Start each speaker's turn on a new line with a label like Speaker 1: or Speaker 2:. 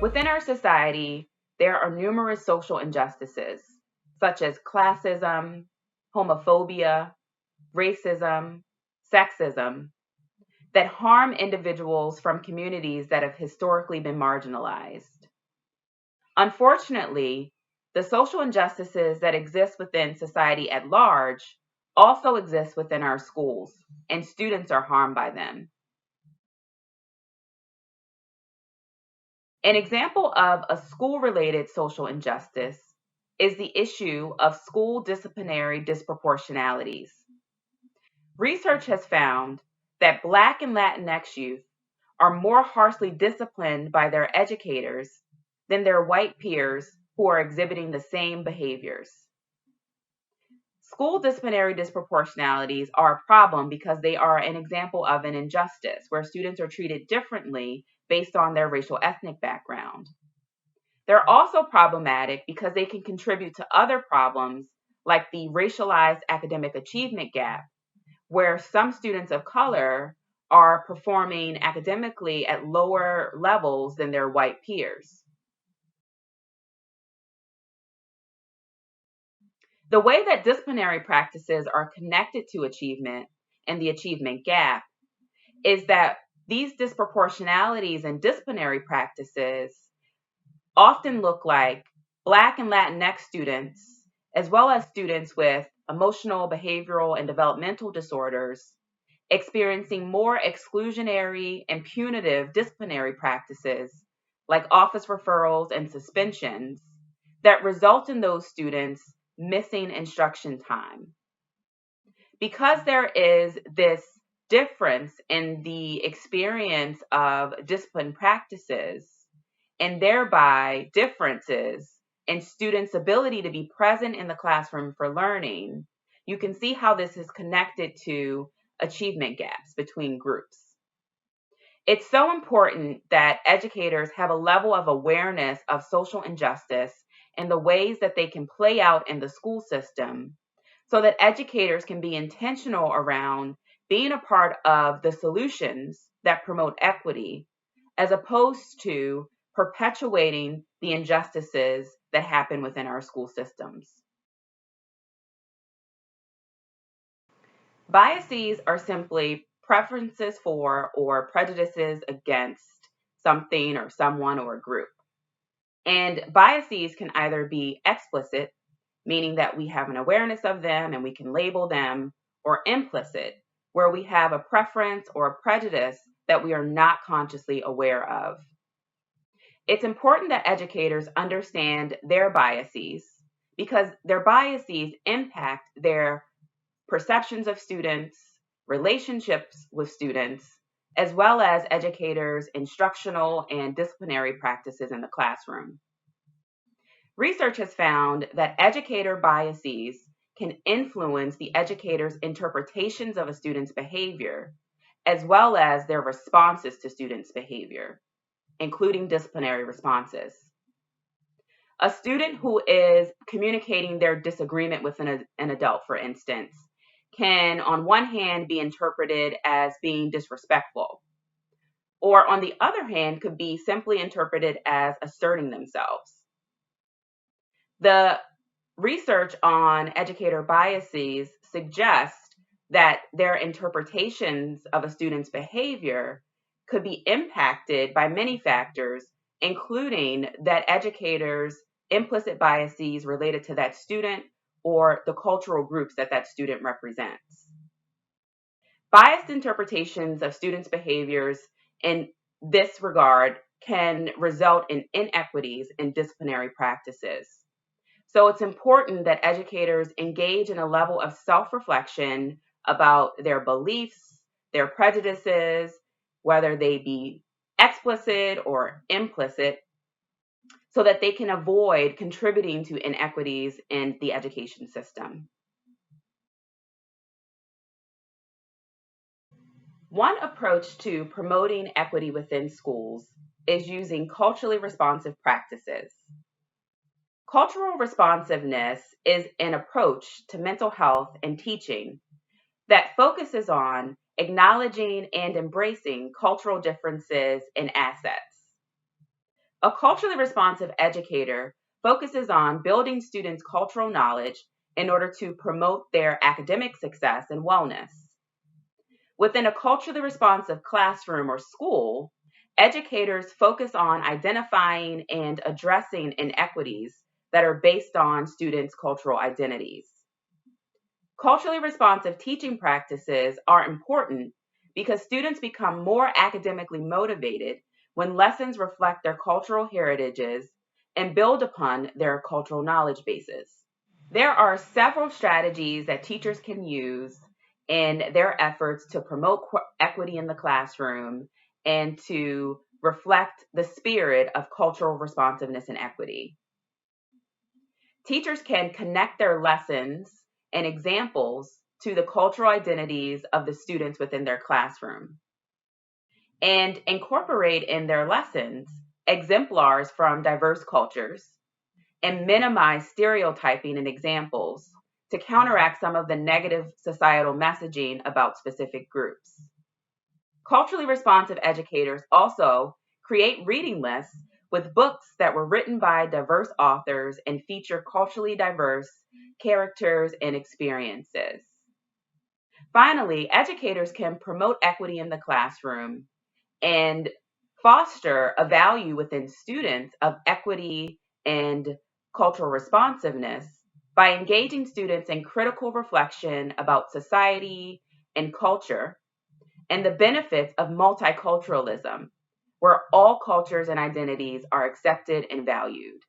Speaker 1: Within our society, there are numerous social injustices, such as classism, homophobia, racism, sexism, that harm individuals from communities that have historically been marginalized. Unfortunately, the social injustices that exist within society at large also exist within our schools, and students are harmed by them. An example of a school-related social injustice is the issue of school disciplinary disproportionalities. Research has found that Black and Latinx youth are more harshly disciplined by their educators than their white peers who are exhibiting the same behaviors. School disciplinary disproportionalities are a problem because they are an example of an injustice where students are treated differently based on their racial ethnic background. They're also problematic because they can contribute to other problems like the racialized academic achievement gap, where some students of color are performing academically at lower levels than their white peers. The way that disciplinary practices are connected to achievement and the achievement gap is that these disproportionalities in disciplinary practices often look like Black and Latinx students, as well as students with emotional, behavioral, and developmental disorders, experiencing more exclusionary and punitive disciplinary practices like office referrals and suspensions that result in those students missing instruction time. Because there is this difference in the experience of discipline practices and thereby differences in students' ability to be present in the classroom for learning, you can see how this is connected to achievement gaps between groups. It's so important that educators have a level of awareness of social injustice and the ways that they can play out in the school system so that educators can be intentional around being a part of the solutions that promote equity, as opposed to perpetuating the injustices that happen within our school systems. Biases are simply preferences for or prejudices against something or someone or a group. And biases can either be explicit, meaning that we have an awareness of them and we can label them, or implicit, where we have a preference or a prejudice that we are not consciously aware of. It's important that educators understand their biases because their biases impact their perceptions of students, relationships with students, as well as educators' instructional and disciplinary practices in the classroom. Research has found that educator biases can influence the educator's interpretations of a student's behavior, as well as their responses to students' behavior, including disciplinary responses. A student who is communicating their disagreement with an adult, for instance, can on one hand be interpreted as being disrespectful, or on the other hand could be simply interpreted as asserting themselves. The research on educator biases suggests that their interpretations of a student's behavior could be impacted by many factors, including that educators' implicit biases related to that student or the cultural groups that that student represents. Biased interpretations of students' behaviors in this regard can result in inequities in disciplinary practices. So it's important that educators engage in a level of self-reflection about their beliefs, their prejudices, whether they be explicit or implicit, so that they can avoid contributing to inequities in the education system. One approach to promoting equity within schools is using culturally responsive practices. Cultural responsiveness is an approach to mental health and teaching that focuses on acknowledging and embracing cultural differences and assets. A culturally responsive educator focuses on building students' cultural knowledge in order to promote their academic success and wellness. Within a culturally responsive classroom or school, educators focus on identifying and addressing inequities that are based on students' cultural identities. Culturally responsive teaching practices are important because students become more academically motivated when lessons reflect their cultural heritages and build upon their cultural knowledge bases. There are several strategies that teachers can use in their efforts to promote equity in the classroom and to reflect the spirit of cultural responsiveness and equity. Teachers can connect their lessons and examples to the cultural identities of the students within their classroom and incorporate in their lessons exemplars from diverse cultures and minimize stereotyping and examples to counteract some of the negative societal messaging about specific groups. Culturally responsive educators also create reading lists with books that were written by diverse authors and feature culturally diverse characters and experiences. Finally, educators can promote equity in the classroom and foster a value within students of equity and cultural responsiveness by engaging students in critical reflection about society and culture and the benefits of multiculturalism, where all cultures and identities are accepted and valued.